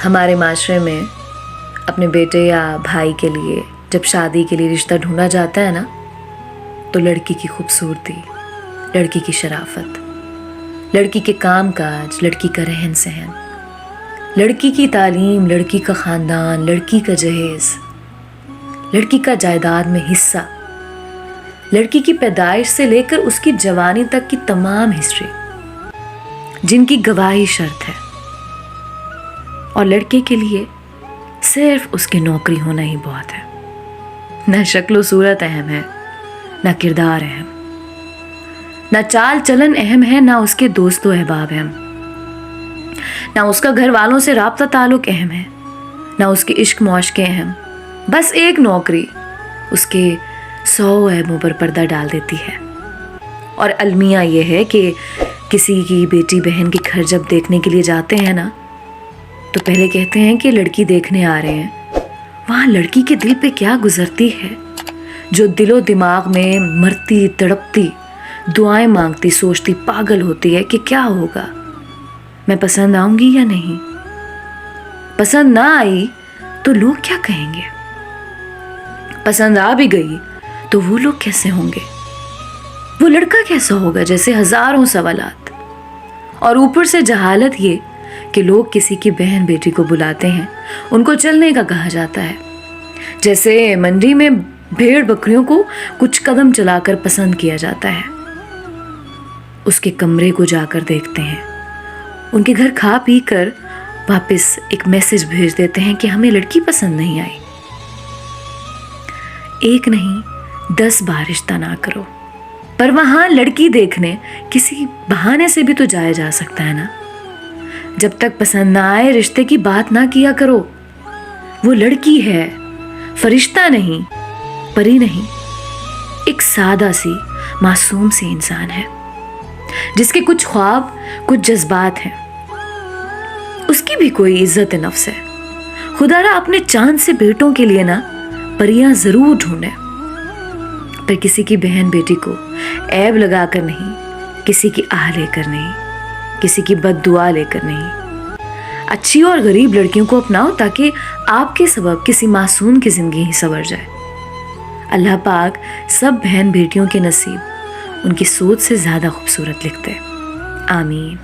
ہمارے معاشرے میں اپنے بیٹے یا بھائی کے لیے جب شادی کے لیے رشتہ ڈھونڈا جاتا ہے نا، تو لڑکی کی خوبصورتی، لڑکی کی شرافت، لڑکی کے کام کاج، لڑکی کا رہن سہن، لڑکی کی تعلیم، لڑکی کا خاندان، لڑکی کا جہیز، لڑکی کا جائیداد میں حصہ، لڑکی کی پیدائش سے لے کر اس کی جوانی تک کی تمام ہسٹری، جن کی گواہی شرط ہے. اور لڑکے کے لیے صرف اس کی نوکری ہونا ہی بہت ہے. نہ شکل و صورت اہم ہے، نہ کردار اہم، نہ چال چلن اہم ہے، نہ اس کے دوست و احباب اہم، نہ اس کا گھر والوں سے رابطہ تعلق اہم ہے، نہ اس کے عشق معاشقے اہم. بس ایک نوکری اس کے 100 عیبوں پر پردہ ڈال دیتی ہے. اور المیہ یہ ہے کہ کسی کی بیٹی بہن کے گھر جب دیکھنے کے لیے جاتے ہیں نا، تو پہلے کہتے ہیں کہ لڑکی دیکھنے آ رہے ہیں. وہاں لڑکی کے دل پہ کیا گزرتی ہے، جو دل و دماغ میں مرتی تڑپتی، دعائیں مانگتی، سوچتی، پاگل ہوتی ہے کہ کیا ہوگا، میں پسند آؤں گی یا نہیں. پسند نہ آئی تو لوگ کیا کہیں گے، پسند آ بھی گئی تو وہ لوگ کیسے ہوں گے، وہ لڑکا کیسا ہوگا، جیسے ہزاروں سوالات. اور اوپر سے جہالت یہ کہ لوگ کسی کی بہن بیٹی کو بلاتے ہیں، ان کو چلنے کا کہا جاتا ہے، جیسے منڈی میں بھیڑ بکریوں کو کچھ قدم چلا کر پسند کیا جاتا ہے. اس کے کمرے کو جا کر دیکھتے ہیں، ان کے گھر کھا پی کر واپس ایک میسج بھیج دیتے ہیں کہ ہمیں لڑکی پسند نہیں آئی. ایک نہیں 10 بار رشتہ نہ کرو، پر وہاں لڑکی دیکھنے کسی بہانے سے بھی تو جایا جا سکتا ہے نا. جب تک پسند نہ آئے رشتے کی بات نہ کیا کرو. وہ لڑکی ہے، فرشتہ نہیں، پری نہیں، ایک سادہ سی معصوم سی انسان ہے جس کے کچھ خواب، کچھ جذبات ہیں. اس کی بھی کوئی عزت نفس ہے. خدا را اپنے چاند سے بیٹوں کے لیے نا پریاں ضرور ڈھونڈے، پر کسی کی بہن بیٹی کو عیب لگا کر نہیں، کسی کی آہ لے کر نہیں، کسی کی بد دعا لے کر نہیں. اچھی اور غریب لڑکیوں کو اپناؤ تاکہ آپ کے سبب کسی معصوم کی زندگی ہی سنور جائے. اللہ پاک سب بہن بیٹیوں کے نصیب ان کی سوچ سے زیادہ خوبصورت لکھتے. آمین.